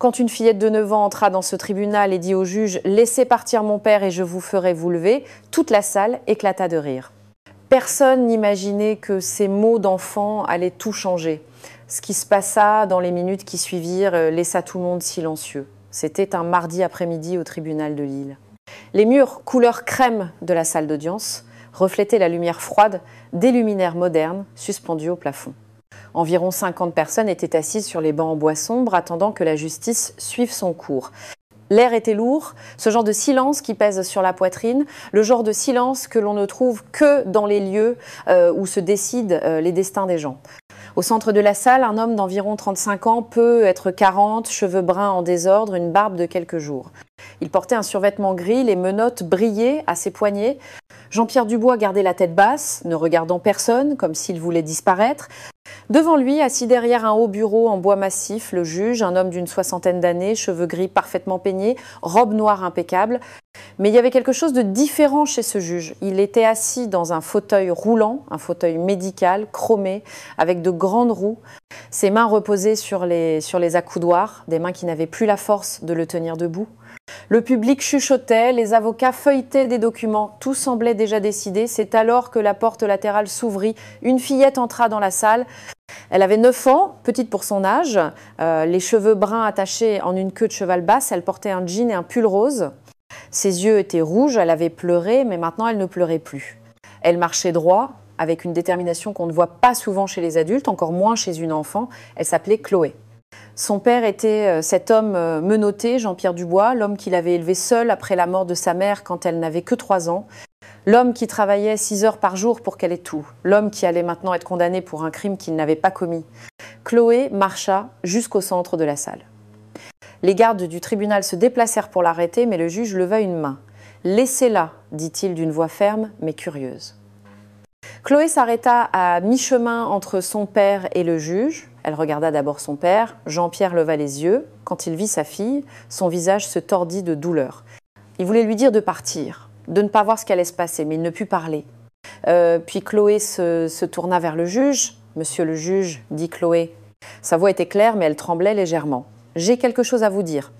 Quand une fillette de 9 ans entra dans ce tribunal et dit au juge « Laissez partir mon père et je vous ferai vous lever », toute la salle éclata de rire. Personne n'imaginait que ces mots d'enfant allaient tout changer. Ce qui se passa dans les minutes qui suivirent laissa tout le monde silencieux. C'était un mardi après-midi au tribunal de Lille. Les murs couleur crème de la salle d'audience reflétaient la lumière froide des luminaires modernes suspendus au plafond. Environ 50 personnes étaient assises sur les bancs en bois sombre, attendant que la justice suive son cours. L'air était lourd, ce genre de silence qui pèse sur la poitrine, le genre de silence que l'on ne trouve que dans les lieux où se décident les destins des gens. Au centre de la salle, un homme d'environ 35 ans, peut être 40, cheveux bruns en désordre, une barbe de quelques jours. Il portait un survêtement gris, les menottes brillaient à ses poignets. Jean-Pierre Dubois gardait la tête basse, ne regardant personne, comme s'il voulait disparaître. Devant lui, assis derrière un haut bureau en bois massif, le juge, un homme d'une 60aine d'années, cheveux gris parfaitement peignés, robe noire impeccable. Mais il y avait quelque chose de différent chez ce juge. Il était assis dans un fauteuil roulant, un fauteuil médical, chromé, avec de grandes roues. Ses mains reposaient sur les accoudoirs, des mains qui n'avaient plus la force de le tenir debout. Le public chuchotait, les avocats feuilletaient des documents, tout semblait déjà décidé. C'est alors que la porte latérale s'ouvrit, une fillette entra dans la salle. Elle avait 9 ans, petite pour son âge, les cheveux bruns attachés en une queue de cheval basse, elle portait un jean et un pull rose. Ses yeux étaient rouges, elle avait pleuré, mais maintenant elle ne pleurait plus. Elle marchait droit, avec une détermination qu'on ne voit pas souvent chez les adultes, encore moins chez une enfant. Elle s'appelait Chloé. Son père était cet homme menotté, Jean-Pierre Dubois, l'homme qu'il avait élevé seul après la mort de sa mère quand elle n'avait que 3 ans. L'homme qui travaillait 6 heures par jour pour qu'elle ait tout. L'homme qui allait maintenant être condamné pour un crime qu'il n'avait pas commis. Chloé marcha jusqu'au centre de la salle. Les gardes du tribunal se déplacèrent pour l'arrêter, mais le juge leva une main. « Laissez-la », dit-il d'une voix ferme mais curieuse. Chloé s'arrêta à mi-chemin entre son père et le juge. Elle regarda d'abord son père. Jean-Pierre leva les yeux. Quand il vit sa fille, son visage se tordit de douleur. Il voulait lui dire de partir, de ne pas voir ce qui allait se passer, mais il ne put parler. Puis Chloé se tourna vers le juge. « Monsieur le juge, dit Chloé. » Sa voix était claire, mais elle tremblait légèrement. « J'ai quelque chose à vous dire. »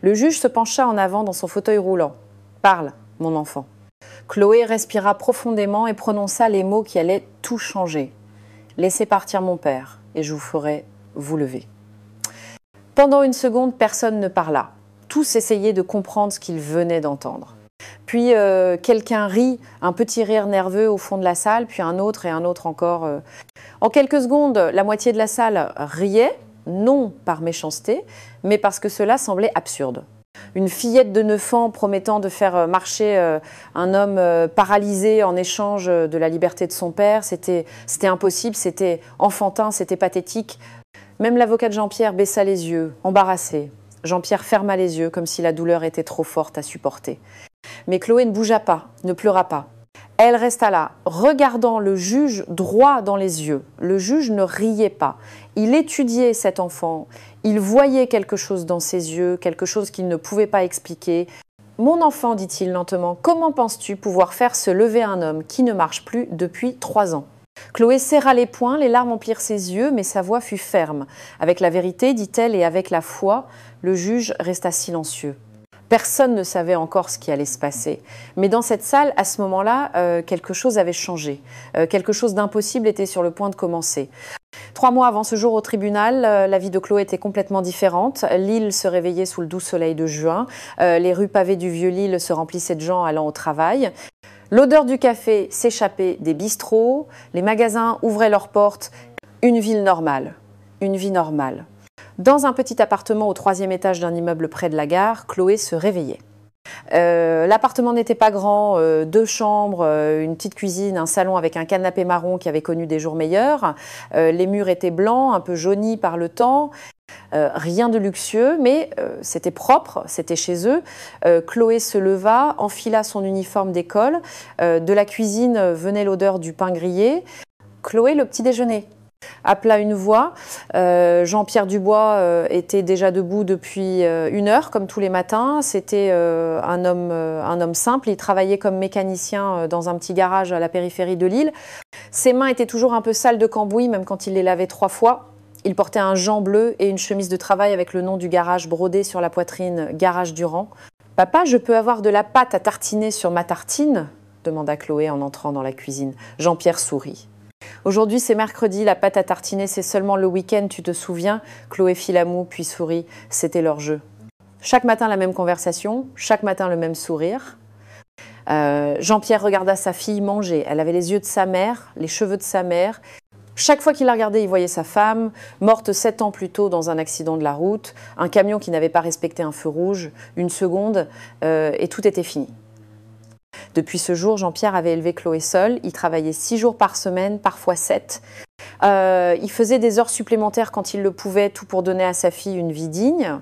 Le juge se pencha en avant dans son fauteuil roulant. « Parle, mon enfant. » Chloé respira profondément et prononça les mots qui allaient tout changer. « Laissez partir mon père et je vous ferai vous lever. » Pendant une seconde, personne ne parla. Tous essayaient de comprendre ce qu'ils venaient d'entendre. Puis quelqu'un rit, un petit rire nerveux au fond de la salle, puis un autre et un autre encore. En quelques secondes, la moitié de la salle riait, non par méchanceté, mais parce que cela semblait absurde. Une fillette de 9 ans promettant de faire marcher un homme paralysé en échange de la liberté de son père, c'était impossible, c'était enfantin, c'était pathétique. Même l'avocat de Jean-Pierre baissa les yeux, embarrassé. Jean-Pierre ferma les yeux comme si la douleur était trop forte à supporter. Mais Chloé ne bougea pas, ne pleura pas. Elle resta là, regardant le juge droit dans les yeux. Le juge ne riait pas. Il étudiait cet enfant. Il voyait quelque chose dans ses yeux, quelque chose qu'il ne pouvait pas expliquer. « Mon enfant, dit-il lentement, comment penses-tu pouvoir faire se lever un homme qui ne marche plus depuis 3 ans ?» Chloé serra les poings, les larmes emplirent ses yeux, mais sa voix fut ferme. Avec la vérité, dit-elle, et avec la foi, le juge resta silencieux. Personne ne savait encore ce qui allait se passer. Mais dans cette salle, à ce moment-là, quelque chose avait changé. Quelque chose d'impossible était sur le point de commencer. 3 mois avant ce jour au tribunal, la vie de Chloé était complètement différente. Lille se réveillait sous le doux soleil de juin. Les rues pavées du Vieux-Lille se remplissaient de gens allant au travail. L'odeur du café s'échappait des bistrots. Les magasins ouvraient leurs portes. Une ville normale. Une vie normale. Dans un petit appartement au 3e étage d'un immeuble près de la gare, Chloé se réveillait. L'appartement n'était pas grand, 2 chambres, une petite cuisine, un salon avec un canapé marron qui avait connu des jours meilleurs. Les murs étaient blancs, un peu jaunis par le temps. Rien de luxueux, mais c'était propre, c'était chez eux. Chloé se leva, enfila son uniforme d'école. De la cuisine venait l'odeur du pain grillé. Chloé, le petit déjeuner. Appela une voix. Jean-Pierre Dubois était déjà debout depuis 1 heure, comme tous les matins. C'était un homme simple. Il travaillait comme mécanicien dans un petit garage à la périphérie de Lille. Ses mains étaient toujours un peu sales de cambouis, même quand il les lavait 3 fois. Il portait un jean bleu et une chemise de travail avec le nom du garage brodé sur la poitrine, Garage Durand. « Papa, je peux avoir de la pâte à tartiner sur ma tartine ?» demanda Chloé en entrant dans la cuisine. Jean-Pierre sourit. « Aujourd'hui, c'est mercredi, la pâte à tartiner, c'est seulement le week-end, tu te souviens ?» Chloé fit la moue, puis sourit. C'était leur jeu. Chaque matin, la même conversation, chaque matin, le même sourire. Jean-Pierre regarda sa fille manger. Elle avait les yeux de sa mère, les cheveux de sa mère. Chaque fois qu'il la regardait, il voyait sa femme, morte 7 ans plus tôt dans un accident de la route, un camion qui n'avait pas respecté un feu rouge, une seconde, et tout était fini. Depuis ce jour, Jean-Pierre avait élevé Chloé seul. Il travaillait 6 jours par semaine, parfois 7. Il faisait des heures supplémentaires quand il le pouvait, tout pour donner à sa fille une vie digne.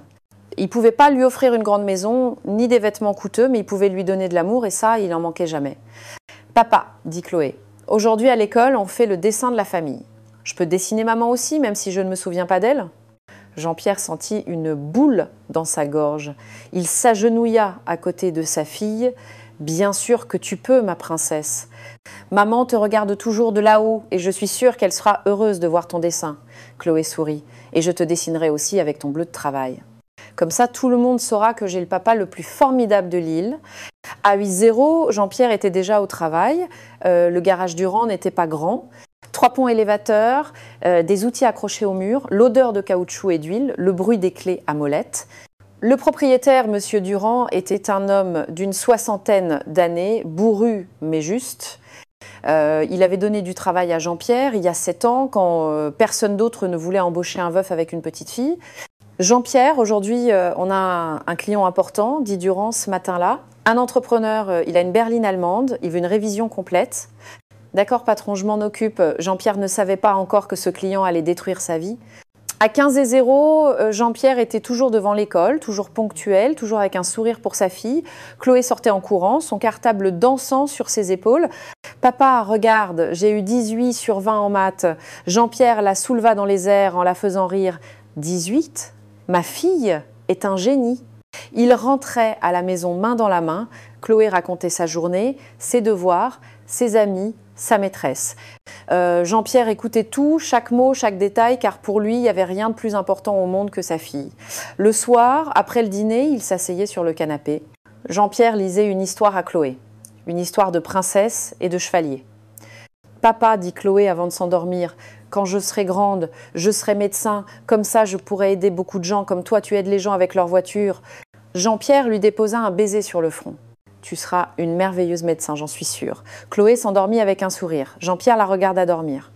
Il ne pouvait pas lui offrir une grande maison, ni des vêtements coûteux, mais il pouvait lui donner de l'amour, et ça, il n'en manquait jamais. « Papa, dit Chloé, aujourd'hui à l'école, on fait le dessin de la famille. Je peux dessiner maman aussi, même si je ne me souviens pas d'elle ?» Jean-Pierre sentit une boule dans sa gorge. Il s'agenouilla à côté de sa fille. « Bien sûr que tu peux, ma princesse. Maman te regarde toujours de là-haut et je suis sûre qu'elle sera heureuse de voir ton dessin. » Chloé sourit. « Et je te dessinerai aussi avec ton bleu de travail. » Comme ça, tout le monde saura que j'ai le papa le plus formidable de l'île. À 8-0, Jean-Pierre était déjà au travail. Le garage Durand n'était pas grand. 3 ponts élévateurs, des outils accrochés au mur, l'odeur de caoutchouc et d'huile, le bruit des clés à molette. Le propriétaire, M. Durand, était un homme d'une 60aine d'années, bourru mais juste. Il avait donné du travail à Jean-Pierre il y a 7 ans, quand personne d'autre ne voulait embaucher un veuf avec une petite fille. Jean-Pierre, aujourd'hui, on a un client important, dit Durand ce matin-là. Un entrepreneur, il a une berline allemande, il veut une révision complète. D'accord, patron, je m'en occupe. Jean-Pierre ne savait pas encore que ce client allait détruire sa vie. À 15-0, Jean-Pierre était toujours devant l'école, toujours ponctuel, toujours avec un sourire pour sa fille. Chloé sortait en courant, son cartable dansant sur ses épaules. « Papa, regarde, j'ai eu 18 sur 20 en maths. » Jean-Pierre la souleva dans les airs en la faisant rire. « 18 ? Ma fille est un génie. » Il rentrait à la maison main dans la main. Chloé racontait sa journée, ses devoirs, ses amis, sa maîtresse. Jean-Pierre écoutait tout, chaque mot, chaque détail, car pour lui, il n'y avait rien de plus important au monde que sa fille. Le soir, après le dîner, il s'asseyait sur le canapé. Jean-Pierre lisait une histoire à Chloé, une histoire de princesse et de chevalier. « Papa, dit Chloé avant de s'endormir, quand je serai grande, je serai médecin, comme ça je pourrai aider beaucoup de gens, comme toi tu aides les gens avec leur voiture. » Jean-Pierre lui déposa un baiser sur le front. « Tu seras une merveilleuse médecin, j'en suis sûre. » Chloé s'endormit avec un sourire. Jean-Pierre la regarda dormir.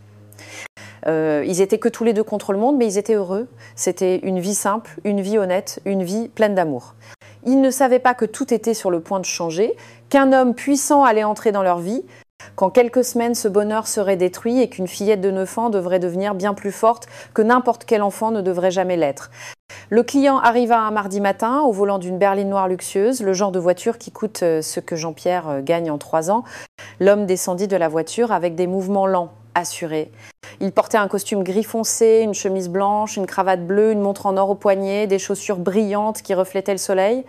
Ils étaient que tous les deux contre le monde, mais ils étaient heureux. C'était une vie simple, une vie honnête, une vie pleine d'amour. Ils ne savaient pas que tout était sur le point de changer, qu'un homme puissant allait entrer dans leur vie, qu'en quelques semaines, ce bonheur serait détruit et qu'une fillette de 9 ans devrait devenir bien plus forte que n'importe quel enfant ne devrait jamais l'être. Le client arriva un mardi matin au volant d'une berline noire luxueuse, le genre de voiture qui coûte ce que Jean-Pierre gagne en 3 ans. L'homme descendit de la voiture avec des mouvements lents, assurés. Il portait un costume gris foncé, une chemise blanche, une cravate bleue, une montre en or au poignet, des chaussures brillantes qui reflétaient le soleil.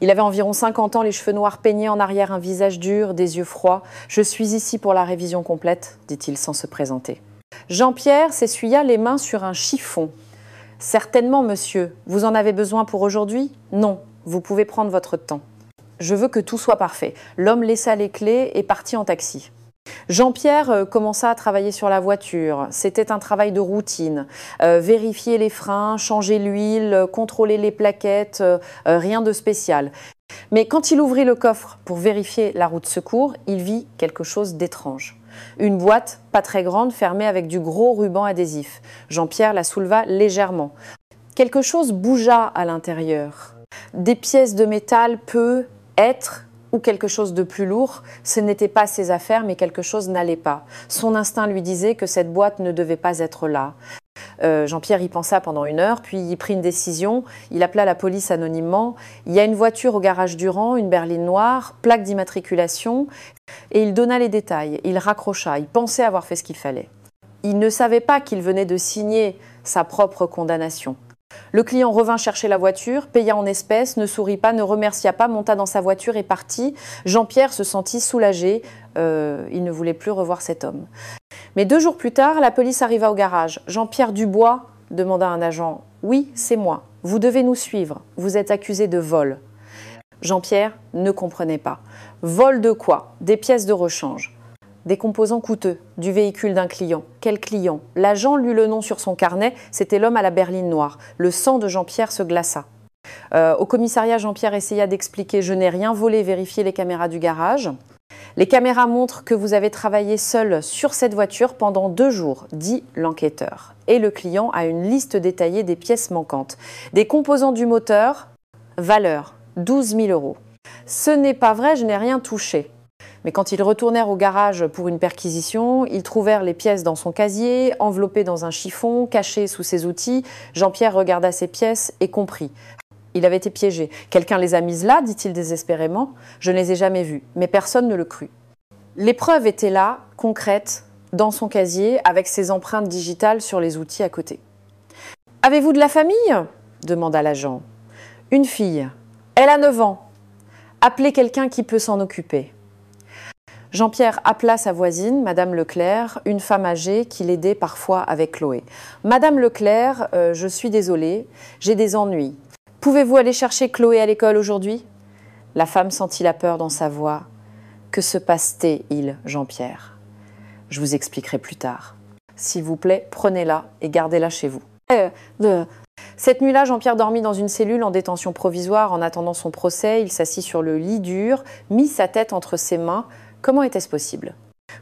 Il avait environ 50 ans, les cheveux noirs peignés en arrière, un visage dur, des yeux froids. « Je suis ici pour la révision complète », dit-il sans se présenter. Jean-Pierre s'essuya les mains sur un chiffon. « Certainement, monsieur. Vous en avez besoin pour aujourd'hui ? Non, vous pouvez prendre votre temps. Je veux que tout soit parfait. » L'homme laissa les clés et partit en taxi. Jean-Pierre commença à travailler sur la voiture. C'était un travail de routine. Vérifier les freins, changer l'huile, contrôler les plaquettes, rien de spécial. Mais quand il ouvrit le coffre pour vérifier la roue de secours, il vit quelque chose d'étrange. Une boîte, pas très grande, fermée avec du gros ruban adhésif. Jean-Pierre la souleva légèrement. Quelque chose bougea à l'intérieur. Des pièces de métal peut être ou quelque chose de plus lourd, ce n'était pas ses affaires, mais quelque chose n'allait pas. Son instinct lui disait que cette boîte ne devait pas être là. Jean-Pierre y pensa pendant 1 heure, puis il prit une décision. Il appela la police anonymement. Il y a une voiture au garage Durand, une berline noire, plaque d'immatriculation, et il donna les détails. Il raccrocha, il pensait avoir fait ce qu'il fallait. Il ne savait pas qu'il venait de signer sa propre condamnation. Le client revint chercher la voiture, paya en espèces, ne sourit pas, ne remercia pas, monta dans sa voiture et partit. Jean-Pierre se sentit soulagé. Il ne voulait plus revoir cet homme. Mais 2 jours plus tard, la police arriva au garage. Jean-Pierre Dubois demanda un agent. « Oui, c'est moi. Vous devez nous suivre. Vous êtes accusé de vol. » Jean-Pierre ne comprenait pas. Vol de quoi? Des pièces de rechange. Des composants coûteux, du véhicule d'un client. Quel client? L'agent lut le nom sur son carnet, c'était l'homme à la berline noire. Le sang de Jean-Pierre se glaça. Au commissariat, Jean-Pierre essaya d'expliquer « Je n'ai rien volé, vérifiez les caméras du garage. » Les caméras montrent que vous avez travaillé seul sur cette voiture pendant 2 jours, dit l'enquêteur. Et le client a une liste détaillée des pièces manquantes. Des composants du moteur, valeur 12 000 €. Ce n'est pas vrai, je n'ai rien touché. Mais quand ils retournèrent au garage pour une perquisition, ils trouvèrent les pièces dans son casier, enveloppées dans un chiffon, cachées sous ses outils. Jean-Pierre regarda ces pièces et comprit. Il avait été piégé. « Quelqu'un les a mises là ?» dit-il désespérément. « Je ne les ai jamais vues. » Mais personne ne le crut. Les preuves étaient là, concrètes, dans son casier, avec ses empreintes digitales sur les outils à côté. « Avez-vous de la famille ?» demanda l'agent. « Une fille. Elle a 9 ans. Appelez quelqu'un qui peut s'en occuper. » Jean-Pierre appela sa voisine, Madame Leclerc, une femme âgée qui l'aidait parfois avec Chloé. « Madame Leclerc, je suis désolée, j'ai des ennuis. Pouvez-vous aller chercher Chloé à l'école aujourd'hui ?» La femme sentit la peur dans sa voix. « Que se passe-t-il, Jean-Pierre ? Je vous expliquerai plus tard. S'il vous plaît, prenez-la et gardez-la chez vous. » Cette nuit-là, Jean-Pierre dormit dans une cellule en détention provisoire en attendant son procès. Il s'assit sur le lit dur, mit sa tête entre ses mains. Comment était-ce possible ?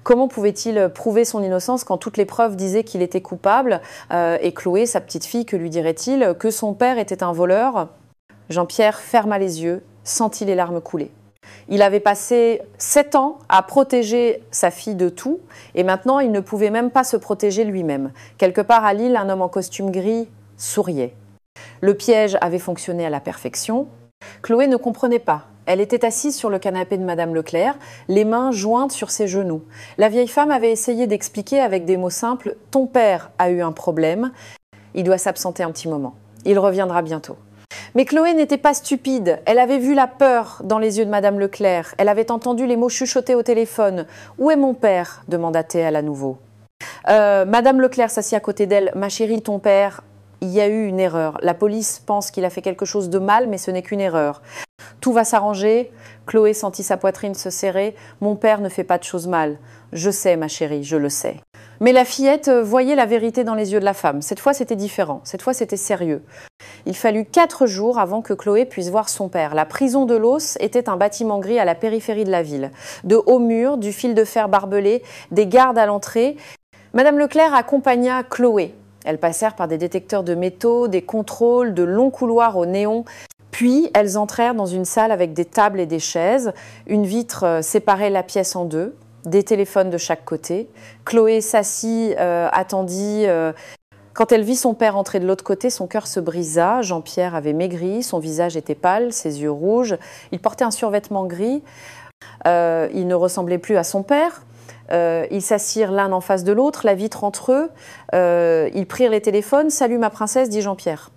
Comment pouvait-il prouver son innocence quand toutes les preuves disaient qu'il était coupable ? Et Chloé, sa petite fille, que lui dirait-il ? Que son père était un voleur ? Jean-Pierre ferma les yeux, sentit les larmes couler. Il avait passé 7 ans à protéger sa fille de tout, et maintenant il ne pouvait même pas se protéger lui-même. Quelque part à Lille, un homme en costume gris souriait. Le piège avait fonctionné à la perfection. Chloé ne comprenait pas. Elle était assise sur le canapé de Madame Leclerc, les mains jointes sur ses genoux. La vieille femme avait essayé d'expliquer avec des mots simples « Ton père a eu un problème, il doit s'absenter un petit moment. Il reviendra bientôt. » Mais Chloé n'était pas stupide. Elle avait vu la peur dans les yeux de Madame Leclerc. Elle avait entendu les mots chuchotés au téléphone. « Où est mon père ?» demanda-t-elle à nouveau. Madame Leclerc s'assit à côté d'elle. « Ma chérie, ton père, il y a eu une erreur. La police pense qu'il a fait quelque chose de mal, mais ce n'est qu'une erreur. Tout va s'arranger. » Chloé sentit sa poitrine se serrer. « Mon père ne fait pas de choses mal. Je sais, ma chérie, je le sais. » Mais la fillette voyait la vérité dans les yeux de la femme. Cette fois, c'était différent. Cette fois, c'était sérieux. Il fallut 4 jours avant que Chloé puisse voir son père. La prison de l'Os était un bâtiment gris à la périphérie de la ville. De hauts murs, du fil de fer barbelé, des gardes à l'entrée. Madame Leclerc accompagna Chloé. Elles passèrent par des détecteurs de métaux, des contrôles, de longs couloirs au néon. Puis, elles entrèrent dans une salle avec des tables et des chaises. Une vitre séparait la pièce en 2. Des téléphones de chaque côté. Chloé s'assit, attendit. Quand elle vit son père entrer de l'autre côté, son cœur se brisa. Jean-Pierre avait maigri, son visage était pâle, ses yeux rouges. Il portait un survêtement gris. Il ne ressemblait plus à son père. Ils s'assirent l'un en face de l'autre, la vitre entre eux. Ils prirent les téléphones. « Salut ma princesse » dit Jean-Pierre.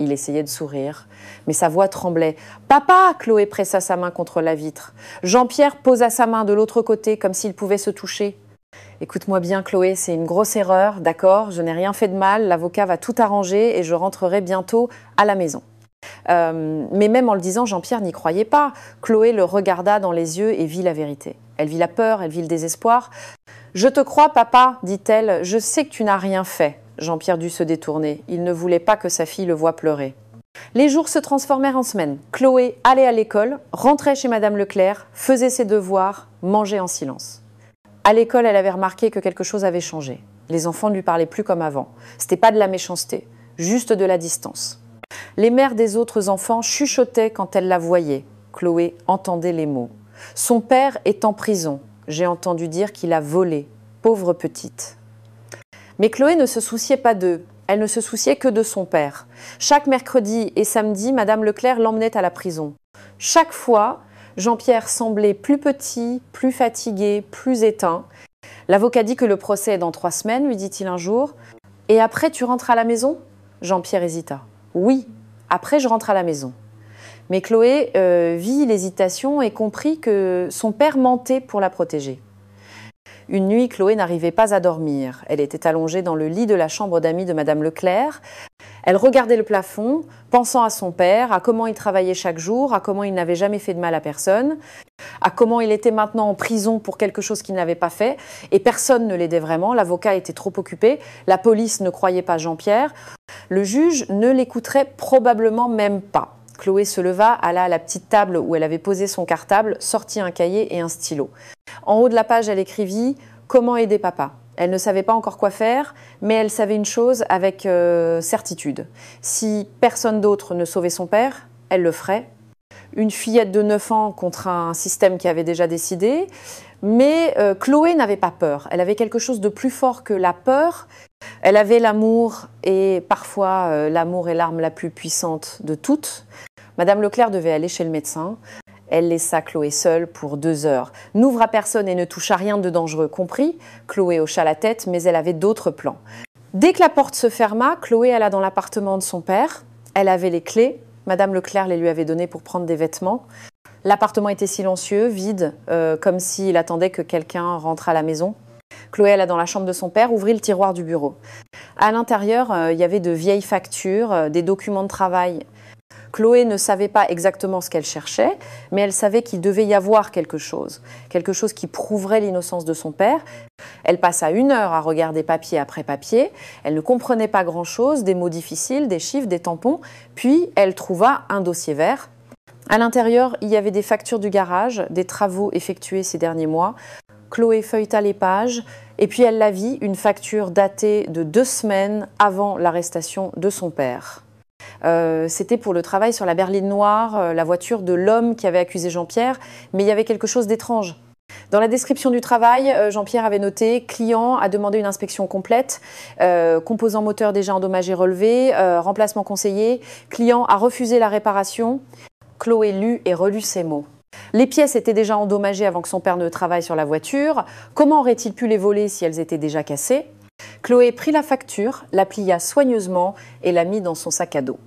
Il essayait de sourire, mais sa voix tremblait. « Papa !» Chloé pressa sa main contre la vitre. Jean-Pierre posa sa main de l'autre côté, comme s'ils pouvaient se toucher. « Écoute-moi bien, Chloé, c'est une grosse erreur, d'accord? Je n'ai rien fait de mal, l'avocat va tout arranger et je rentrerai bientôt à la maison. » Mais même en le disant, Jean-Pierre n'y croyait pas. Chloé le regarda dans les yeux et vit la vérité. Elle vit la peur, elle vit le désespoir. « Je te crois, papa, dit-elle, je sais que tu n'as rien fait. » Jean-Pierre dut se détourner. Il ne voulait pas que sa fille le voie pleurer. Les jours se transformèrent en semaines. Chloé allait à l'école, rentrait chez Madame Leclerc, faisait ses devoirs, mangeait en silence. À l'école, elle avait remarqué que quelque chose avait changé. Les enfants ne lui parlaient plus comme avant. C'était pas de la méchanceté, juste de la distance. Les mères des autres enfants chuchotaient quand elles la voyaient. Chloé entendait les mots. « Son père est en prison. J'ai entendu dire qu'il a volé. Pauvre petite. » Mais Chloé ne se souciait pas d'eux. Elle ne se souciait que de son père. Chaque mercredi et samedi, Madame Leclerc l'emmenait à la prison. Chaque fois, Jean-Pierre semblait plus petit, plus fatigué, plus éteint. L'avocat dit que le procès est dans 3 semaines, lui dit-il un jour. « Et après, tu rentres à la maison ?» Jean-Pierre hésita. « Oui, après je rentre à la maison. » Mais Chloé vit l'hésitation et comprit que son père mentait pour la protéger. Une nuit, Chloé n'arrivait pas à dormir. Elle était allongée dans le lit de la chambre d'amis de Madame Leclerc. Elle regardait le plafond, pensant à son père, à comment il travaillait chaque jour, à comment il n'avait jamais fait de mal à personne, à comment il était maintenant en prison pour quelque chose qu'il n'avait pas fait. Et personne ne l'aidait vraiment, l'avocat était trop occupé, la police ne croyait pas Jean-Pierre. Le juge ne l'écouterait probablement même pas. Chloé se leva, alla à la petite table où elle avait posé son cartable, sortit un cahier et un stylo. En haut de la page, elle écrivit « Comment aider papa ?» Elle ne savait pas encore quoi faire, mais elle savait une chose avec certitude. Si personne d'autre ne sauvait son père, elle le ferait. Une fillette de 9 ans contre un système qui avait déjà décidé. Mais Chloé n'avait pas peur. Elle avait quelque chose de plus fort que la peur. Elle avait l'amour, et parfois l'amour est l'arme la plus puissante de toutes. Madame Leclerc devait aller chez le médecin. Elle laissa Chloé seule pour 2 heures. N'ouvre à personne et ne touche à rien de dangereux, compris. Chloé hocha la tête, mais elle avait d'autres plans. Dès que la porte se ferma, Chloé alla dans l'appartement de son père. Elle avait les clés. Madame Leclerc les lui avait données pour prendre des vêtements. L'appartement était silencieux, vide, comme s'il attendait que quelqu'un rentre à la maison. Chloé alla dans la chambre de son père, ouvrit le tiroir du bureau. À l'intérieur, il y avait de vieilles factures, des documents de travail. Chloé ne savait pas exactement ce qu'elle cherchait, mais elle savait qu'il devait y avoir quelque chose qui prouverait l'innocence de son père. Elle passa 1 heure à regarder papier après papier. Elle ne comprenait pas grand-chose, des mots difficiles, des chiffres, des tampons. Puis, elle trouva un dossier vert. À l'intérieur, il y avait des factures du garage, des travaux effectués ces derniers mois. Chloé feuilleta les pages et puis elle la vit, une facture datée de 2 semaines avant l'arrestation de son père. C'était pour le travail sur la berline noire, la voiture de l'homme qui avait accusé Jean-Pierre, mais il y avait quelque chose d'étrange. Dans la description du travail, Jean-Pierre avait noté « Client a demandé une inspection complète, composant moteur déjà endommagé relevé, remplacement conseillé, client a refusé la réparation ». Chloé lut et relut ces mots. Les pièces étaient déjà endommagées avant que son père ne travaille sur la voiture. Comment aurait-il pu les voler si elles étaient déjà cassées? Chloé prit la facture, la plia soigneusement et la mit dans son sac à dos.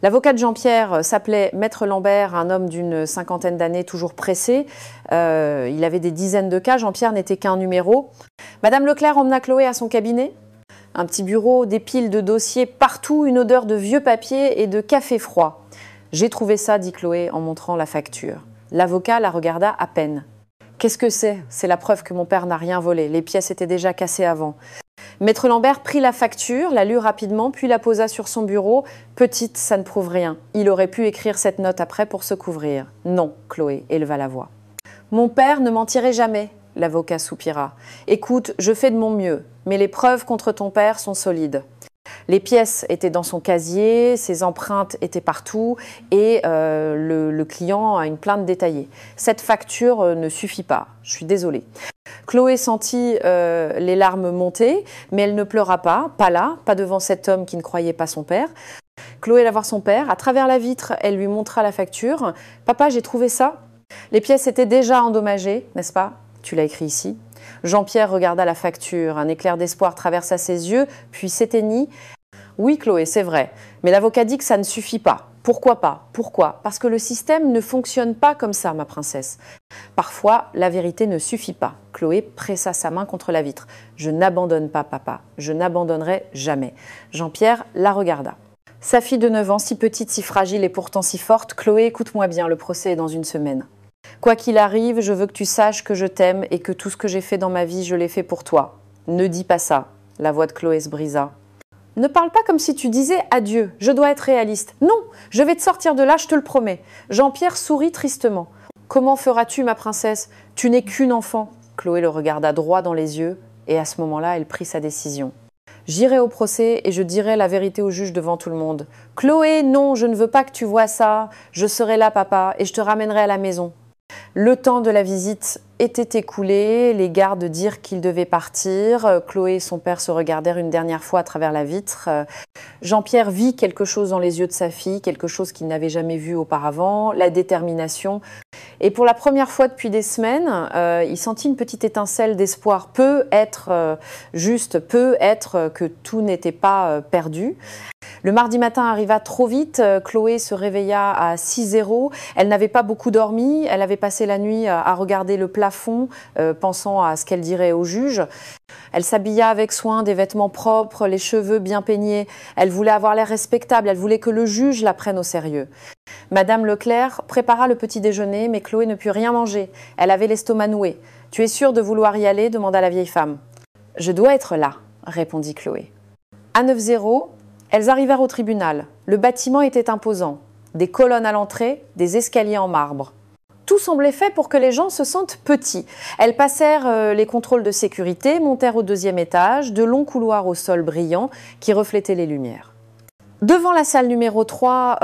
L'avocat de Jean-Pierre s'appelait Maître Lambert, un homme d'une 50aine d'années, toujours pressé. Il avait des dizaines de cas, Jean-Pierre n'était qu'un numéro. Madame Leclerc emmena Chloé à son cabinet. Un petit bureau, des piles de dossiers partout, une odeur de vieux papier et de café froid. « J'ai trouvé ça », dit Chloé en montrant la facture. L'avocat la regarda à peine. « Qu'est-ce que c'est ? C'est la preuve que mon père n'a rien volé. Les pièces étaient déjà cassées avant. » Maître Lambert prit la facture, la lut rapidement, puis la posa sur son bureau. « Petite, ça ne prouve rien. Il aurait pu écrire cette note après pour se couvrir. »« Non », Chloé éleva la voix. « Mon père ne mentirait jamais. » L'avocat soupira. « Écoute, je fais de mon mieux, mais les preuves contre ton père sont solides. » Les pièces étaient dans son casier, ses empreintes étaient partout et le client a une plainte détaillée. Cette facture ne suffit pas, je suis désolée. Chloé sentit les larmes monter, mais elle ne pleura pas là, pas devant cet homme qui ne croyait pas son père. Chloé alla voir son père, à travers la vitre, elle lui montra la facture. « Papa, j'ai trouvé ça. Les pièces étaient déjà endommagées, n'est-ce pas? Tu l'as écrit ici. » Jean-Pierre regarda la facture. Un éclair d'espoir traversa ses yeux, puis s'éteignit. « Oui, Chloé, c'est vrai. Mais l'avocat dit que ça ne suffit pas. Pourquoi pas? Pourquoi? Parce que le système ne fonctionne pas comme ça, ma princesse. Parfois, la vérité ne suffit pas. » Chloé pressa sa main contre la vitre. « Je n'abandonne pas, papa. Je n'abandonnerai jamais. » Jean-Pierre la regarda. Sa fille de 9 ans, si petite, si fragile et pourtant si forte. « Chloé, écoute-moi bien, le procès est dans 1 semaine. Quoi qu'il arrive, je veux que tu saches que je t'aime et que tout ce que j'ai fait dans ma vie, je l'ai fait pour toi. Ne dis pas ça. » La voix de Chloé se brisa. « Ne parle pas comme si tu disais adieu. Je dois être réaliste. Non, je vais te sortir de là, je te le promets. » Jean-Pierre sourit tristement. « Comment feras-tu, ma princesse? Tu n'es qu'une enfant. » Chloé le regarda droit dans les yeux et à ce moment-là, elle prit sa décision. « J'irai au procès et je dirai la vérité au juge devant tout le monde. »« Chloé, non, je ne veux pas que tu vois ça. Je serai là, papa, et je te ramènerai à la maison. » Le temps de la visite était écoulé, les gardes dirent qu'ils devaient partir. Chloé et son père se regardèrent une dernière fois à travers la vitre. Jean-Pierre vit quelque chose dans les yeux de sa fille, quelque chose qu'il n'avait jamais vu auparavant, la détermination. Et pour la première fois depuis des semaines, il sentit une petite étincelle d'espoir. Peut être que tout n'était pas perdu. Le mardi matin arriva trop vite, Chloé se réveilla à 6h. Elle n'avait pas beaucoup dormi, elle avait passé la nuit à regarder le plafond, pensant à ce qu'elle dirait au juge. Elle s'habilla avec soin, des vêtements propres, les cheveux bien peignés. Elle voulait avoir l'air respectable, elle voulait que le juge la prenne au sérieux. Madame Leclerc prépara le petit déjeuner, mais Chloé ne put rien manger. Elle avait l'estomac noué. « Tu es sûre de vouloir y aller ?» demanda la vieille femme. « Je dois être là », répondit Chloé. À 9h, elles arrivèrent au tribunal. Le bâtiment était imposant. Des colonnes à l'entrée, des escaliers en marbre. Tout semblait fait pour que les gens se sentent petits. Elles passèrent les contrôles de sécurité, montèrent au 2e étage, de longs couloirs au sol brillant qui reflétaient les lumières. Devant la salle numéro 3,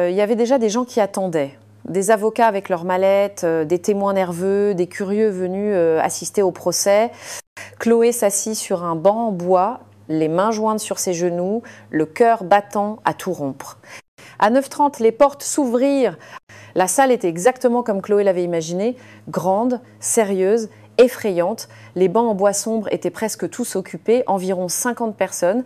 il y avait déjà des gens qui attendaient. Des avocats avec leurs mallettes, des témoins nerveux, des curieux venus assister au procès. Chloé s'assit sur un banc en bois, les mains jointes sur ses genoux, le cœur battant à tout rompre. À 9h30, les portes s'ouvrirent. La salle était exactement comme Chloé l'avait imaginé, grande, sérieuse, effrayante. Les bancs en bois sombre étaient presque tous occupés, environ 50 personnes.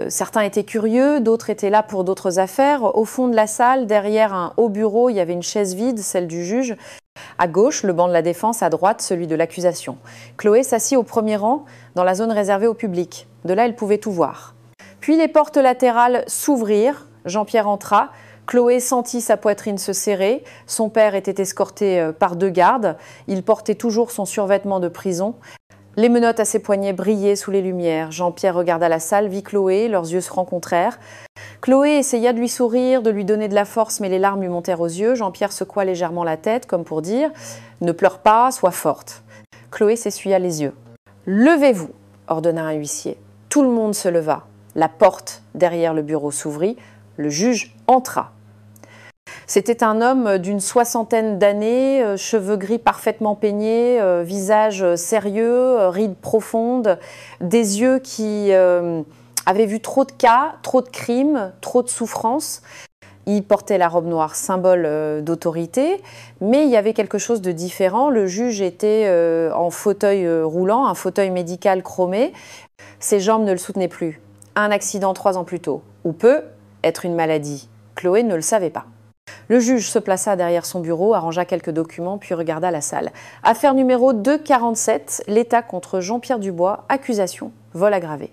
Certains étaient curieux, d'autres étaient là pour d'autres affaires. Au fond de la salle, derrière un haut bureau, il y avait une chaise vide, celle du juge. À gauche, le banc de la défense, à droite, celui de l'accusation. Chloé s'assit au premier rang, dans la zone réservée au public. De là, elle pouvait tout voir. Puis les portes latérales s'ouvrirent. Jean-Pierre entra. Chloé sentit sa poitrine se serrer. Son père était escorté par 2 gardes. Il portait toujours son survêtement de prison. Les menottes à ses poignets brillaient sous les lumières. Jean-Pierre regarda la salle, vit Chloé, leurs yeux se rencontrèrent. Chloé essaya de lui sourire, de lui donner de la force, mais les larmes lui montèrent aux yeux. Jean-Pierre secoua légèrement la tête, comme pour dire « Ne pleure pas, sois forte ». Chloé s'essuya les yeux. « Levez-vous », ordonna un huissier. Tout le monde se leva. La porte derrière le bureau s'ouvrit. Le juge entra. C'était un homme d'une 60aine d'années, cheveux gris parfaitement peignés, visage sérieux, rides profondes, des yeux qui avaient vu trop de cas, trop de crimes, trop de souffrances. Il portait la robe noire, symbole d'autorité, mais il y avait quelque chose de différent. Le juge était en fauteuil roulant, un fauteuil médical chromé. Ses jambes ne le soutenaient plus. Un accident 3 ans plus tôt, ou peut être une maladie. Chloé ne le savait pas. Le juge se plaça derrière son bureau, arrangea quelques documents, puis regarda la salle. Affaire numéro 247, l'État contre Jean-Pierre Dubois, accusation, vol aggravé.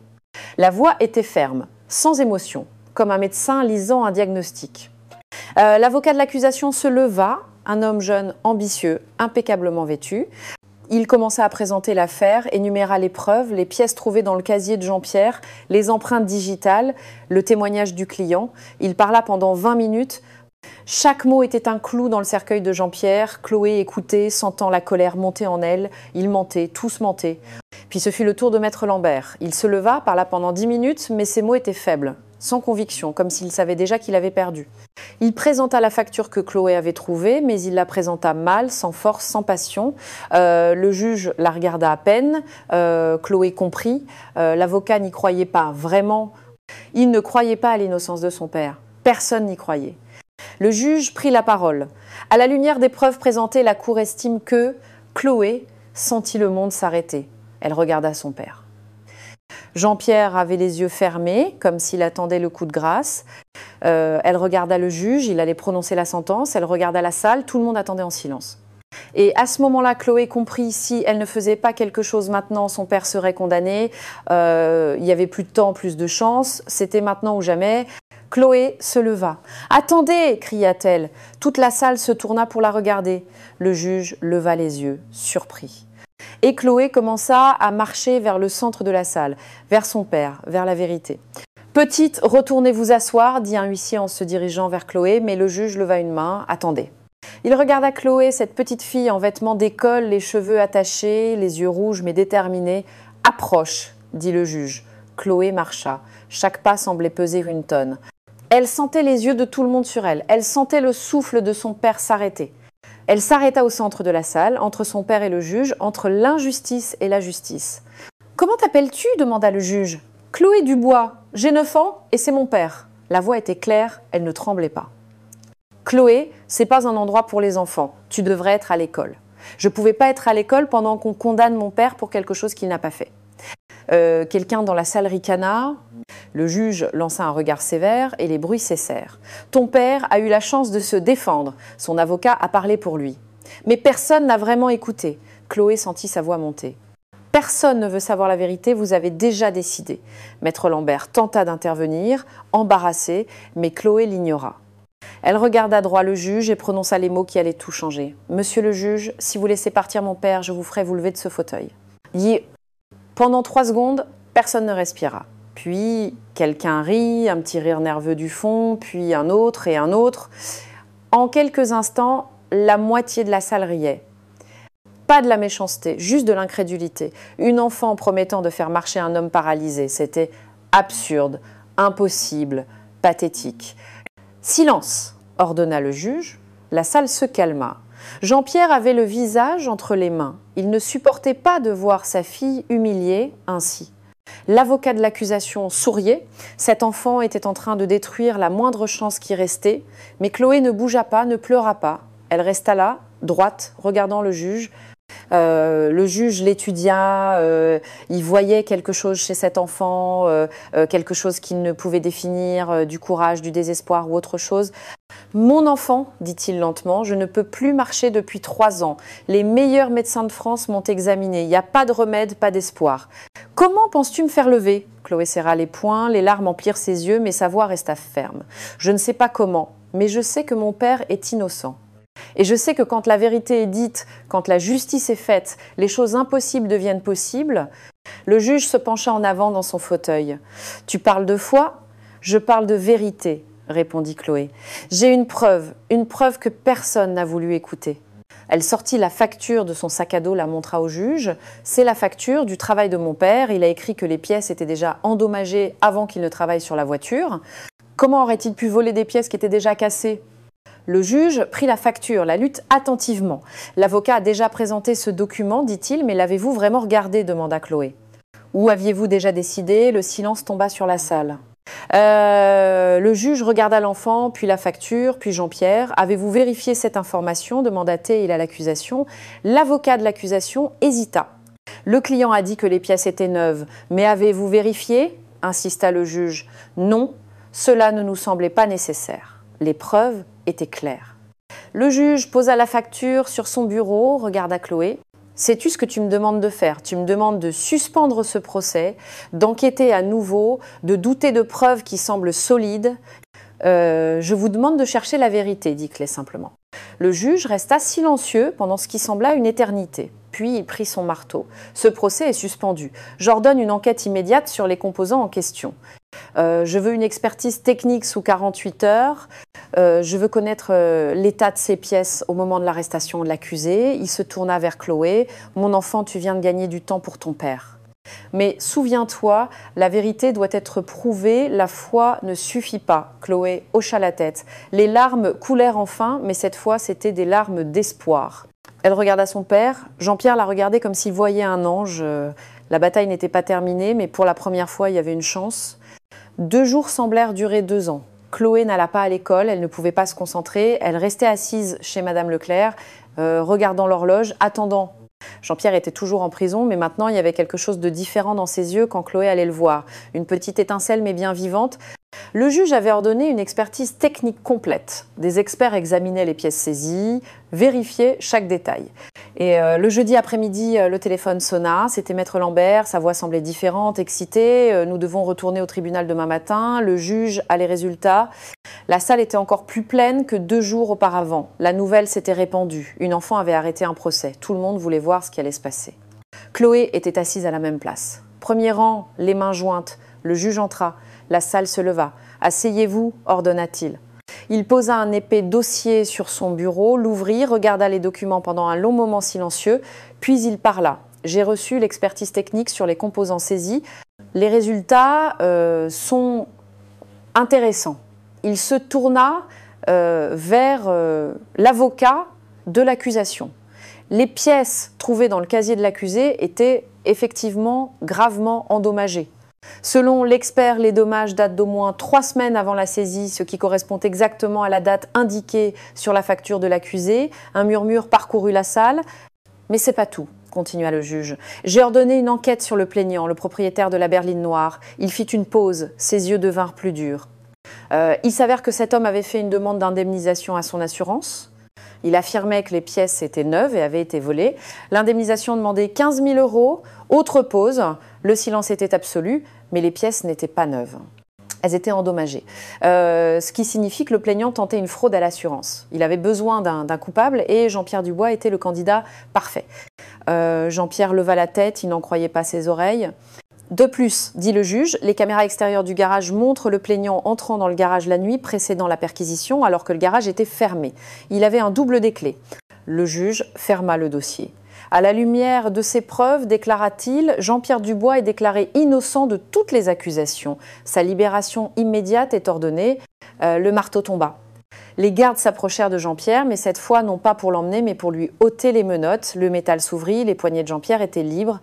La voix était ferme, sans émotion, comme un médecin lisant un diagnostic. L'avocat de l'accusation se leva, un homme jeune, ambitieux, impeccablement vêtu. Il commença à présenter l'affaire, énuméra les preuves, les pièces trouvées dans le casier de Jean-Pierre, les empreintes digitales, le témoignage du client. Il parla pendant 20 minutes. Chaque mot était un clou dans le cercueil de Jean-Pierre. Chloé écoutait, sentant la colère monter en elle. Il mentait, tous mentaient. Puis ce fut le tour de Maître Lambert. Il se leva, parla pendant 10 minutes, mais ses mots étaient faibles, sans conviction, comme s'il savait déjà qu'il avait perdu. Il présenta la facture que Chloé avait trouvée, mais il la présenta mal, sans force, sans passion. Le juge la regarda à peine. Chloé comprit. L'avocat n'y croyait pas vraiment. Il ne croyait pas à l'innocence de son père. Personne n'y croyait. Le juge prit la parole. À la lumière des preuves présentées, la cour estime que Chloé sentit le monde s'arrêter. Elle regarda son père. Jean-Pierre avait les yeux fermés, comme s'il attendait le coup de grâce. Elle regarda le juge, il allait prononcer la sentence. Elle regarda la salle, tout le monde attendait en silence. Et à ce moment-là, Chloé comprit, si elle ne faisait pas quelque chose maintenant, son père serait condamné. Il y avait plus de temps, plus de chance. C'était maintenant ou jamais. Chloé se leva. « Attendez !» cria-t-elle. Toute la salle se tourna pour la regarder. Le juge leva les yeux, surpris. Et Chloé commença à marcher vers le centre de la salle, vers son père, vers la vérité. « Petite, retournez vous asseoir » dit un huissier en se dirigeant vers Chloé, mais le juge leva une main. « Attendez !» Il regarda Chloé, cette petite fille en vêtements d'école, les cheveux attachés, les yeux rouges mais déterminés. « Approche !» dit le juge. Chloé marcha. Chaque pas semblait peser une tonne. Elle sentait les yeux de tout le monde sur elle. Elle sentait le souffle de son père s'arrêter. Elle s'arrêta au centre de la salle, entre son père et le juge, entre l'injustice et la justice. « Comment t'appelles-tu » demanda le juge. « Chloé Dubois. J'ai 9 ans et c'est mon père. » La voix était claire, elle ne tremblait pas. Chloé, c'est pas un endroit pour les enfants. Tu devrais être à l'école. Je ne pouvais pas être à l'école pendant qu'on condamne mon père pour quelque chose qu'il n'a pas fait. Quelqu'un dans la salle ricana, le juge lança un regard sévère et les bruits cessèrent. Ton père a eu la chance de se défendre. Son avocat a parlé pour lui. Mais personne n'a vraiment écouté. Chloé sentit sa voix monter. Personne ne veut savoir la vérité, vous avez déjà décidé. Maître Lambert tenta d'intervenir, embarrassé, mais Chloé l'ignora. Elle regarda droit le juge et prononça les mots qui allaient tout changer. « Monsieur le juge, si vous laissez partir mon père, je vous ferai vous lever de ce fauteuil. » Pendant 3 secondes, personne ne respira. Puis, quelqu'un rit, un petit rire nerveux du fond, puis un autre et un autre. En quelques instants, la moitié de la salle riait. Pas de la méchanceté, juste de l'incrédulité. Une enfant promettant de faire marcher un homme paralysé, c'était absurde, impossible, pathétique. « Silence !» ordonna le juge. La salle se calma. Jean-Pierre avait le visage entre les mains. Il ne supportait pas de voir sa fille humiliée ainsi. L'avocat de l'accusation souriait. Cet enfant était en train de détruire la moindre chance qui restait. Mais Chloé ne bougea pas, ne pleura pas. Elle resta là, droite, regardant le juge. Le juge l'étudia, il voyait quelque chose chez cet enfant, quelque chose qu'il ne pouvait définir, du courage, du désespoir ou autre chose. « Mon enfant, dit-il lentement, je ne peux plus marcher depuis 3 ans. Les meilleurs médecins de France m'ont examiné. Il n'y a pas de remède, pas d'espoir. Comment penses-tu me faire lever ?» Chloé serra les poings, les larmes emplirent ses yeux, mais sa voix resta ferme. « Je ne sais pas comment, mais je sais que mon père est innocent. Et je sais que quand la vérité est dite, quand la justice est faite, les choses impossibles deviennent possibles. » Le juge se pencha en avant dans son fauteuil. « Tu parles de foi ? Je parle de vérité. » répondit Chloé. « J'ai une preuve que personne n'a voulu écouter. » Elle sortit la facture de son sac à dos, la montra au juge. « C'est la facture du travail de mon père. Il a écrit que les pièces étaient déjà endommagées avant qu'il ne travaille sur la voiture. Comment aurait-il pu voler des pièces qui étaient déjà cassées ?» Le juge prit la facture, la lut attentivement. « L'avocat a déjà présenté ce document, dit-il, mais l'avez-vous vraiment regardé ?» demanda Chloé. « Où aviez-vous déjà décidé ?» Le silence tomba sur la salle. Le juge regarda l'enfant, puis la facture, puis Jean-Pierre. « Avez-vous vérifié cette information ?» demanda-t-il à l'accusation. L'avocat de l'accusation hésita. « Le client a dit que les pièces étaient neuves. Mais avez-vous vérifié ?» insista le juge. « Non, cela ne nous semblait pas nécessaire. Les preuves étaient claires. » Le juge posa la facture sur son bureau, regarda Chloé. « Sais-tu ce que tu me demandes de faire? Tu me demandes de suspendre ce procès, d'enquêter à nouveau, de douter de preuves qui semblent solides. Je vous demande de chercher la vérité, dit Chloé simplement. » Le juge resta silencieux pendant ce qui sembla une éternité. Puis il prit son marteau. « Ce procès est suspendu. J'ordonne une enquête immédiate sur les composants en question. Je veux une expertise technique sous 48 heures. Je veux connaître l'état de ces pièces au moment de l'arrestation de l'accusé. » Il se tourna vers Chloé. « Mon enfant, tu viens de gagner du temps pour ton père. Mais souviens-toi, la vérité doit être prouvée, la foi ne suffit pas. » Chloé hocha la tête. Les larmes coulèrent enfin, mais cette fois, c'était des larmes d'espoir. Elle regarda son père. Jean-Pierre la regardait comme s'il voyait un ange. La bataille n'était pas terminée, mais pour la première fois, il y avait une chance. 2 jours semblèrent durer 2 ans. Chloé n'alla pas à l'école, elle ne pouvait pas se concentrer. Elle restait assise chez Madame Leclerc, regardant l'horloge, attendant. Jean-Pierre était toujours en prison, mais maintenant il y avait quelque chose de différent dans ses yeux quand Chloé allait le voir. Une petite étincelle, mais bien vivante. Le juge avait ordonné une expertise technique complète. Des experts examinaient les pièces saisies, vérifiaient chaque détail. Et le jeudi après-midi, le téléphone sonna. C'était Maître Lambert, sa voix semblait différente, excitée. Nous devons retourner au tribunal demain matin. Le juge a les résultats. La salle était encore plus pleine que 2 jours auparavant. La nouvelle s'était répandue. Une enfant avait arrêté un procès. Tout le monde voulait voir ce qui allait se passer. Chloé était assise à la même place. Premier rang, les mains jointes. Le juge entra. La salle se leva. « Asseyez-vous » ordonna-t-il. Il posa un épais dossier sur son bureau, l'ouvrit, regarda les documents pendant un long moment silencieux, puis il parla. « J'ai reçu l'expertise technique sur les composants saisis. Les résultats sont intéressants. » Il se tourna vers l'avocat de l'accusation. Les pièces trouvées dans le casier de l'accusé étaient effectivement gravement endommagées. Selon l'expert, les dommages datent d'au moins 3 semaines avant la saisie, ce qui correspond exactement à la date indiquée sur la facture de l'accusé. Un murmure parcourut la salle. Mais c'est pas tout, continua le juge. J'ai ordonné une enquête sur le plaignant, le propriétaire de la berline noire. Il fit une pause, ses yeux devinrent plus durs. Il s'avère que cet homme avait fait une demande d'indemnisation à son assurance. Il affirmait que les pièces étaient neuves et avaient été volées. L'indemnisation demandait 15 000 €. Autre pause, le silence était absolu, mais les pièces n'étaient pas neuves. Elles étaient endommagées. Ce qui signifie que le plaignant tentait une fraude à l'assurance. Il avait besoin d'un coupable et Jean-Pierre Dubois était le candidat parfait. Jean-Pierre leva la tête, il n'en croyait pas ses oreilles. De plus, dit le juge, les caméras extérieures du garage montrent le plaignant entrant dans le garage la nuit précédant la perquisition alors que le garage était fermé. Il avait un double des clés. Le juge ferma le dossier. À la lumière de ces preuves, déclara-t-il, Jean-Pierre Dubois est déclaré innocent de toutes les accusations. Sa libération immédiate est ordonnée. Le marteau tomba. Les gardes s'approchèrent de Jean-Pierre, mais cette fois non pas pour l'emmener, mais pour lui ôter les menottes. Le métal s'ouvrit, les poignets de Jean-Pierre étaient libres.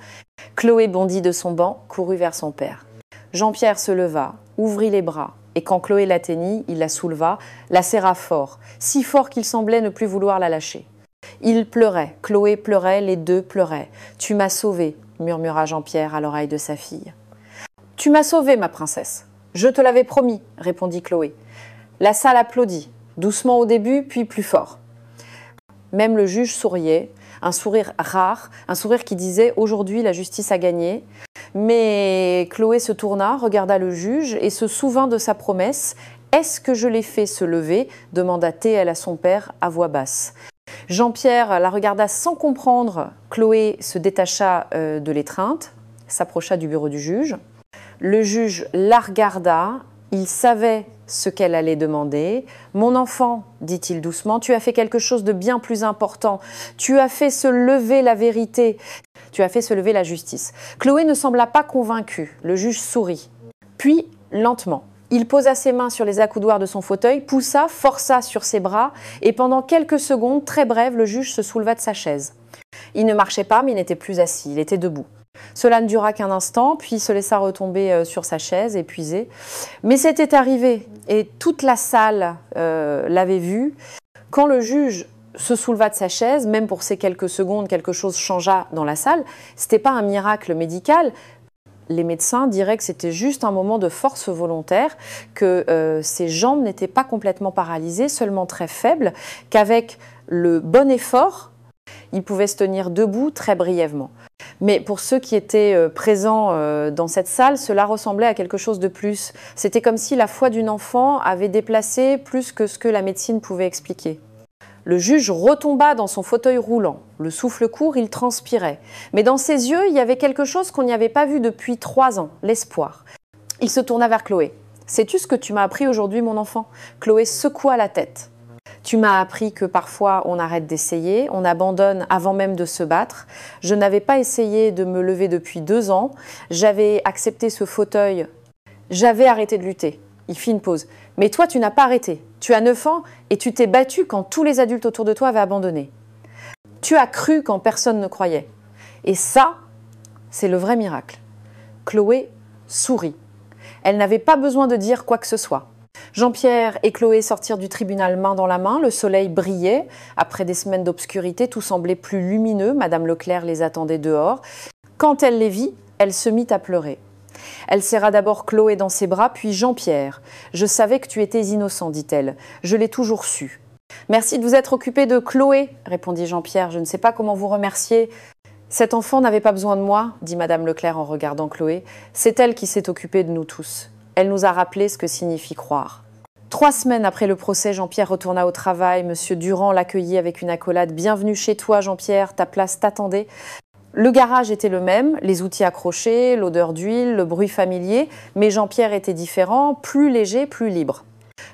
Chloé bondit de son banc, courut vers son père. Jean-Pierre se leva, ouvrit les bras, et quand Chloé l'atteignit, il la souleva, la serra fort, si fort qu'il semblait ne plus vouloir la lâcher. Il pleurait, Chloé pleurait, les deux pleuraient. « Tu m'as sauvée », murmura Jean-Pierre à l'oreille de sa fille. « Tu m'as sauvée, ma princesse. Je te l'avais promis », répondit Chloé. La salle applaudit, doucement au début, puis plus fort. Même le juge souriait, un sourire rare, un sourire qui disait « Aujourd'hui, la justice a gagné ». Mais Chloé se tourna, regarda le juge et se souvint de sa promesse. « Est-ce que je l'ai fait se lever ?» demanda-t-elle à son père à voix basse. Jean-Pierre la regarda sans comprendre. Chloé se détacha de l'étreinte, s'approcha du bureau du juge. Le juge la regarda, il savait ce qu'elle allait demander. « Mon enfant, dit-il doucement, tu as fait quelque chose de bien plus important. Tu as fait se lever la vérité. Tu as fait se lever la justice. » Chloé ne sembla pas convaincue. Le juge sourit. Puis, lentement, il posa ses mains sur les accoudoirs de son fauteuil, poussa, força sur ses bras, et pendant quelques secondes, très brèves, le juge se souleva de sa chaise. Il ne marchait pas, mais il n'était plus assis, il était debout. Cela ne dura qu'un instant, puis se laissa retomber sur sa chaise, épuisé. Mais c'était arrivé, et toute la salle l'avait vu. Quand le juge se souleva de sa chaise, même pour ces quelques secondes, quelque chose changea dans la salle. Ce n'était pas un miracle médical. Les médecins diraient que c'était juste un moment de force volontaire, que ses jambes n'étaient pas complètement paralysées, seulement très faibles, qu'avec le bon effort, il pouvait se tenir debout très brièvement. Mais pour ceux qui étaient présents dans cette salle, cela ressemblait à quelque chose de plus. C'était comme si la foi d'une enfant avait déplacé plus que ce que la médecine pouvait expliquer. Le juge retomba dans son fauteuil roulant. Le souffle court, il transpirait. Mais dans ses yeux, il y avait quelque chose qu'on n'y avait pas vu depuis 3 ans, l'espoir. Il se tourna vers Chloé. « Sais-tu ce que tu m'as appris aujourd'hui, mon enfant ?» Chloé secoua la tête. « Tu m'as appris que parfois on arrête d'essayer, on abandonne avant même de se battre. Je n'avais pas essayé de me lever depuis 2 ans. J'avais accepté ce fauteuil. J'avais arrêté de lutter. » Il fit une pause. « Mais toi, tu n'as pas arrêté. Tu as 9 ans et tu t'es battu quand tous les adultes autour de toi avaient abandonné. Tu as cru quand personne ne croyait. Et ça, c'est le vrai miracle. » Chloé sourit. Elle n'avait pas besoin de dire quoi que ce soit. Jean-Pierre et Chloé sortirent du tribunal main dans la main. Le soleil brillait. Après des semaines d'obscurité, tout semblait plus lumineux. Madame Leclerc les attendait dehors. Quand elle les vit, elle se mit à pleurer. Elle serra d'abord Chloé dans ses bras, puis Jean-Pierre. « Je savais que tu étais innocent, dit-elle. Je l'ai toujours su. »« Merci de vous être occupé de Chloé, répondit Jean-Pierre. Je ne sais pas comment vous remercier. »« Cet enfant n'avait pas besoin de moi, dit Madame Leclerc en regardant Chloé. C'est elle qui s'est occupée de nous tous. Elle nous a rappelé ce que signifie croire. » 3 semaines après le procès, Jean-Pierre retourna au travail. Monsieur Durand l'accueillit avec une accolade. « Bienvenue chez toi, Jean-Pierre, ta place t'attendait. » Le garage était le même, les outils accrochés, l'odeur d'huile, le bruit familier, mais Jean-Pierre était différent, plus léger, plus libre.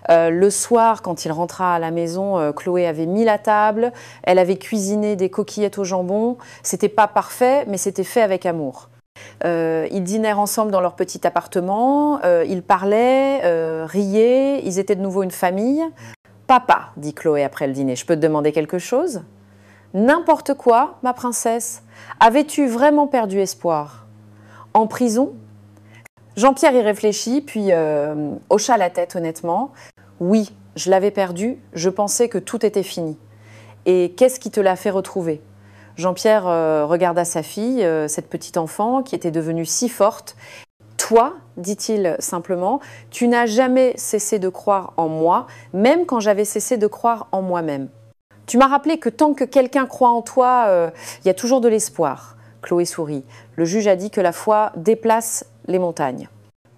Le soir, quand il rentra à la maison, Chloé avait mis la table, elle avait cuisiné des coquillettes au jambon. C'était pas parfait, mais c'était fait avec amour. Ils dînèrent ensemble dans leur petit appartement, ils parlaient, riaient, ils étaient de nouveau une famille. « Papa, dit Chloé après le dîner, je peux te demander quelque chose ? » « N'importe quoi, ma princesse. Avais-tu vraiment perdu espoir ? En prison ? Jean-Pierre y réfléchit, puis hocha la tête honnêtement. Oui, je l'avais perdu, je pensais que tout était fini. Et qu'est-ce qui te l'a fait retrouver? Jean-Pierre regarda sa fille, cette petite enfant qui était devenue si forte. Toi, dit-il simplement, tu n'as jamais cessé de croire en moi, même quand j'avais cessé de croire en moi-même. Tu m'as rappelé que tant que quelqu'un croit en toi, il y a toujours de l'espoir. Chloé sourit. Le juge a dit que la foi déplace les montagnes.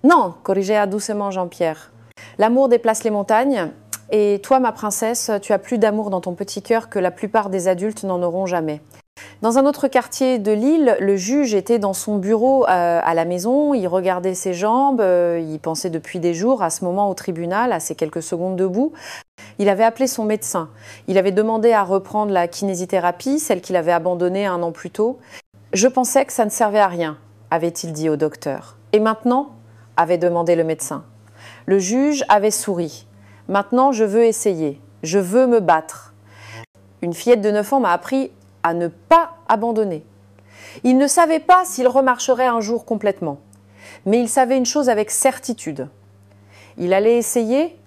Non, corrigea doucement Jean-Pierre. L'amour déplace les montagnes, et toi, ma princesse, tu as plus d'amour dans ton petit cœur que la plupart des adultes n'en auront jamais. Dans un autre quartier de l'île, le juge était dans son bureau à la maison, il regardait ses jambes, il pensait depuis des jours à ce moment au tribunal, à ces quelques secondes debout. Il avait appelé son médecin, il avait demandé à reprendre la kinésithérapie, celle qu'il avait abandonnée 1 an plus tôt. Je pensais que ça ne servait à rien, avait-il dit au docteur. Et maintenant, avait demandé le médecin. Le juge avait souri. Maintenant, je veux essayer, je veux me battre. Une fillette de 9 ans m'a appris à ne pas abandonner. Il ne savait pas s'il remarcherait un jour complètement, mais il savait une chose avec certitude. Il allait essayer,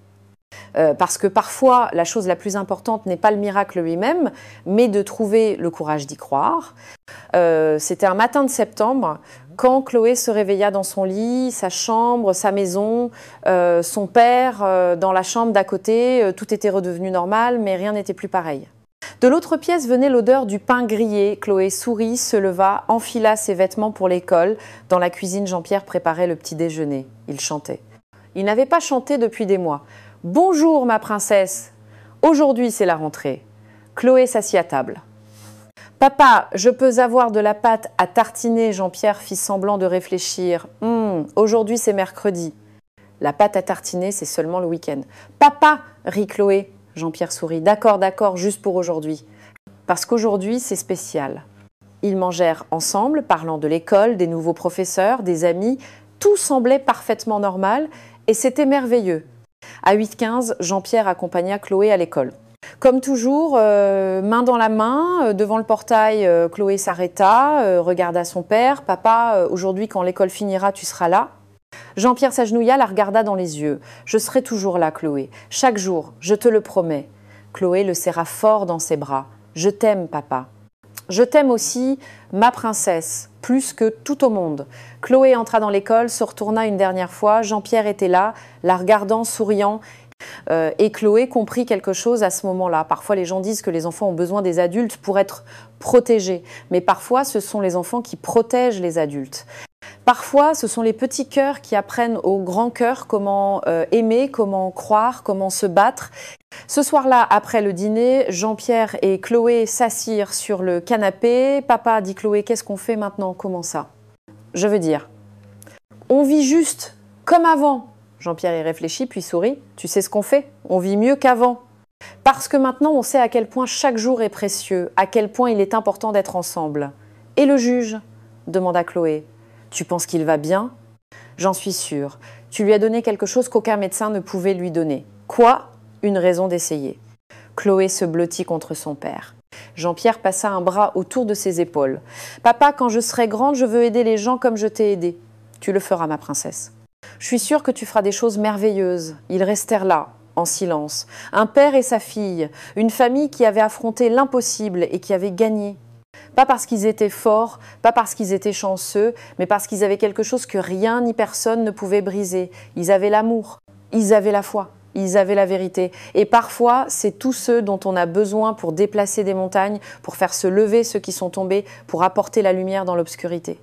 parce que parfois la chose la plus importante n'est pas le miracle lui-même, mais de trouver le courage d'y croire. C'était un matin de septembre, quand Chloé se réveilla dans son lit, sa chambre, sa maison, son père dans la chambre d'à côté, tout était redevenu normal, mais rien n'était plus pareil. De l'autre pièce venait l'odeur du pain grillé. Chloé sourit, se leva, enfila ses vêtements pour l'école. Dans la cuisine, Jean-Pierre préparait le petit déjeuner. Il chantait. Il n'avait pas chanté depuis des mois. « Bonjour, ma princesse. Aujourd'hui, c'est la rentrée. » Chloé s'assit à table. « Papa, je peux avoir de la pâte à tartiner ?» Jean-Pierre fit semblant de réfléchir. « Aujourd'hui, c'est mercredi. » La pâte à tartiner, c'est seulement le week-end. « Papa !» rit Chloé. Jean-Pierre sourit. « D'accord, d'accord, juste pour aujourd'hui. » Parce qu'aujourd'hui, c'est spécial. Ils mangèrent ensemble, parlant de l'école, des nouveaux professeurs, des amis. Tout semblait parfaitement normal et c'était merveilleux. À 8h15, Jean-Pierre accompagna Chloé à l'école. Comme toujours, main dans la main, devant le portail, Chloé s'arrêta, regarda son père. « Papa, aujourd'hui, quand l'école finira, tu seras là ?» Jean-Pierre s'agenouilla, la regarda dans les yeux. « Je serai toujours là, Chloé. Chaque jour, je te le promets. » Chloé le serra fort dans ses bras. « Je t'aime, papa. »« Je t'aime aussi, ma princesse, plus que tout au monde. » Chloé entra dans l'école, se retourna une dernière fois. Jean-Pierre était là, la regardant, souriant. Et Chloé comprit quelque chose à ce moment-là. Parfois, les gens disent que les enfants ont besoin des adultes pour être protégés. Mais parfois, ce sont les enfants qui protègent les adultes. Parfois, ce sont les petits cœurs qui apprennent aux grands cœurs comment aimer, comment croire, comment se battre. Ce soir-là, après le dîner, Jean-Pierre et Chloé s'assirent sur le canapé. « Papa, dit Chloé, qu'est-ce qu'on fait maintenant? Comment ça ?»« Je veux dire, on vit juste comme avant. » Jean-Pierre y réfléchit, puis sourit. « Tu sais ce qu'on fait? On vit mieux qu'avant. Parce que maintenant, on sait à quel point chaque jour est précieux, à quel point il est important d'être ensemble. »« Et le juge ?» demanda Chloé. « Tu penses qu'il va bien? » ?»« J'en suis sûre. Tu lui as donné quelque chose qu'aucun médecin ne pouvait lui donner. »« Quoi ? » ?»« Une raison d'essayer. » Chloé se blottit contre son père. Jean-Pierre passa un bras autour de ses épaules. « Papa, quand je serai grande, je veux aider les gens comme je t'ai aidé. »« Tu le feras, ma princesse. »« Je suis sûre que tu feras des choses merveilleuses. » Ils restèrent là, en silence. Un père et sa fille, une famille qui avait affronté l'impossible et qui avait gagné. Pas parce qu'ils étaient forts, pas parce qu'ils étaient chanceux, mais parce qu'ils avaient quelque chose que rien ni personne ne pouvait briser. Ils avaient l'amour, ils avaient la foi, ils avaient la vérité. Et parfois, c'est tous ceux dont on a besoin pour déplacer des montagnes, pour faire se lever ceux qui sont tombés, pour apporter la lumière dans l'obscurité.